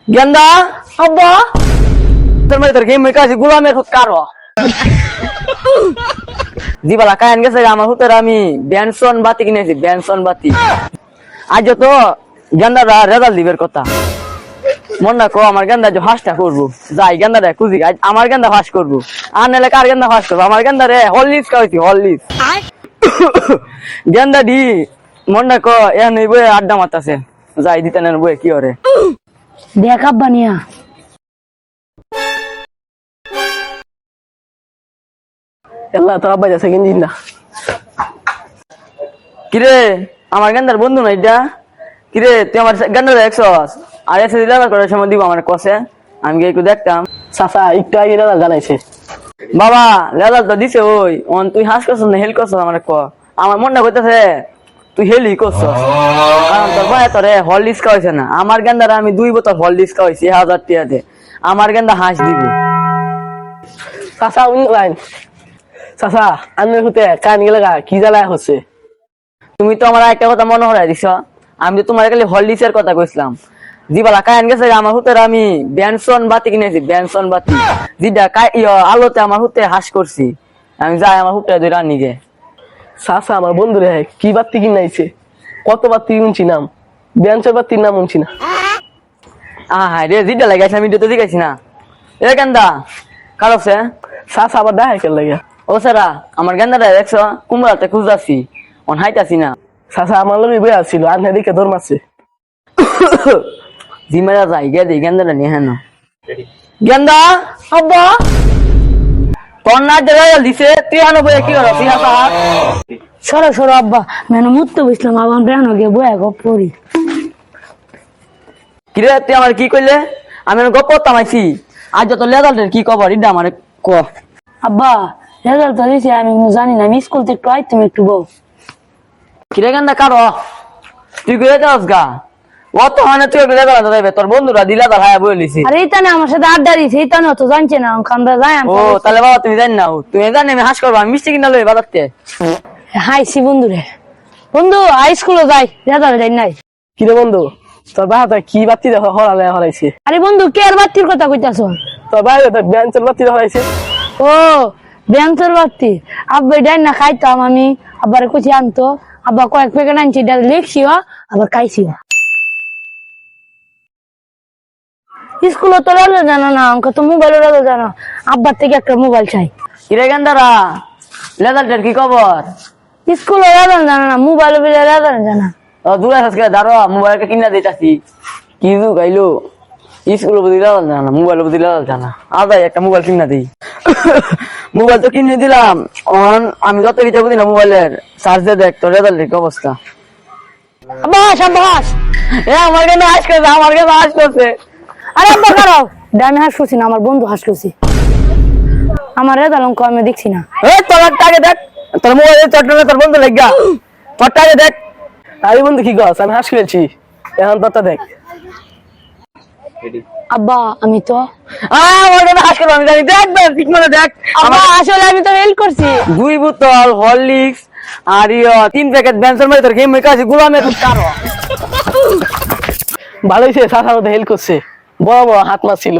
गेंदा अब्बा तर मैं गेम में काजी गुलामेर खुद कारो जीवाला कायन गेছে আমার হুতের আমি বেনসন বাতি কিনেছি বেনসন বাতি আজ তো গেন্দারা রেজাল্ট দিবের কথা মন না কো আমার গেন্দা যে ফাঁসটা করব যাই গেন্দারে খুঁজি আজ আমার গেন্দা ফাঁস করব আর নালে কার গেন্দা ফাঁস করব আমার গেন্দারে হললিস খাইছি হললিস গেন্দা দি মন না কো এ নই বই আড্ডা মারতাছে যাই দিতে না বই কি ওরে দেখ আব্বা নিয়া এল্লা তো আব্বা যাচ্ছে কিন জিন্দা কিরে আমার গেন্দার বন্ধু না এটা কিরে তুই আমার গেন্দার দেখছস আর এসে দিলা করার সময় দিব আমার কসে আমি গিয়ে একটু দেখতাম চাচা একটু আগে দাদা জানাইছে বাবা লেদাল তো দিছে ওই অন তুই হাস করছস না হেল করছস আমার ক আমার মনটা কইতাছে তুই হেলি করছস কারণ তোর ভাই তোরে হললিস খাওয়াইছে না আমার গেন্দার আমি 2 বোতল হললিস খাওয়াইছি 1000 টাকাতে আমার গেন্দা হাঁস দিব চাচা লাইন চাচা আন্নের হতে কান গেলে কি জ্বালায় হচ্ছে তুমি তো আমার একটা কথা মনে হরাই দিছ আমি তো তোমার খালি হললিসের কথা কইছিলাম জিবালা কায়ন গেছে আমার হুতের আমি বেনসন বাতি কিনেছি বেনসন বাতি যেটা আলোতে আমার হুতে হাঁস করছি আমি যাই আমার হুতে দুই রানি গে চাচা আমার বন্ধু রে কি বাতি কিনাইছে কত বাতি শুনছি নাম বেঞ্চের বাতির নাম শুনছি না হ্যাঁ রে যেটা লাগাইছে আমি তো দেখাইছি না এ গেন্দা কারোছে চাচা আবার দেখা কেন লাগে ও সারা আমার গেন্দাটা দেখছো কুমড়াতে খুঁজাছি অন হাইতাছি না চাচা আমার লোক বই আসছিল আন্নে দিকে দৌড় মারছে জিমেরা যাই গে দি গেন্দাটা নিয়ে হেন গেন্দা আব্বা তোর না রেজাল্ট দিছে তুই হানো বই কি করো তুই হাসা সরো সরো আব্বা মেনু মুত্তে বসলাম আবার বেহানো গিয়ে বয়া গপ পড়ি কিরে তুই আমার কি কইলে আমি গপ তামাইছি আজ যত রেজাল্টের কি খবর ইডা আমারে ক আব্বা রেজাল্ট তো দিছে আমি জানি না আমি স্কুল থেকে একটু আইতাম একটু বউ কিরে গেন্দা কারো তুই কইলে যাস গা ও তো মানে তুই রেজাল্ট দেবে তোর বন্ধুরা দিলা তার হায়া বইলিছি আরে এইটা না আমার সাথে আড্ডা দিছে এইটা না তো জানছে না আমরা যাই ও তাহলে বাবা তুমি জানি না তুমি জানি আমি হাস করবো আমি মিষ্টি কিনা লই বাজারতে হাইছি বন্ধু রে বন্ধু হাই স্কুলে যাই রেজাল্ট যাই নাই কিরে বন্ধু তোর বাহাতে কি বাতি হরালে হরাইছে আরে বন্ধু কে আর বাতির কথা কইতাছ তোর বাইরে বেঞ্চের বাতি হরাইছে ও বেঞ্চের বাতি আব্বা ডাই না খাইতাম আমি আব্বারে কুচি আনতো আব্বা কয়েক প্যাকেট আনছি এটা লিখছিও আবার খাইছিও স্কুলে তো রেজাল্ট জানো না অঙ্ক তো মোবাইলের রেজাল্ট জানো আব্বার থেকে একটা মোবাইল চাই কিরে গেন্দারা রেজাল্টের কি খবর স্কুলে রেজাল্ট জানো না মোবাইলের রেজাল্ট জানা দূরে আজকে দাঁড়ো মোবাইলকে কিনা দিতেছি কি যুগ আইলো স্কুল বুঝি রেজাল্ট জানা মোবাইল বুঝি রেজাল্ট জানা আদাই একটা মোবাইল কিনা দিই মোবাইল তো কিনে দিলাম আমি যত কিছু বুঝি না মোবাইলের চার্জ দিয়ে দেখ তোর রেজাল্টের কি অবস্থা আব্বাস আব্বাস এ আমার কেন হাস করছে আমার কেন হাস করছে আরে আব্বা কারো আমি হাস করছি না আমার বন্ধু হাস করছি আমার রেজাল্ট অঙ্ক আমি দেখছি না তোর টাকে দেখ তোর মোবাইলের চট্টগ্রামে তোর বন্ধু লেগা তোর টাকে দেখ আরে বন্ধু কি গছ আমি হাস খেলছি এখন তোরটা দেখ আব্বা আমি তো আমার কেন হাস করবো আমি জানি দেখ ঠিক মনে দেখ আব্বা আসলে আমি তো হেল্প করছি 2 বোতল হরলিক্স আর 3 প্যাকেট বেনসন মানে তোর গেম মেকা আছে গোলামের কারো ভালোই সে চাচার মধ্যে হেল্প করছে বড় বড় হাত মারছিল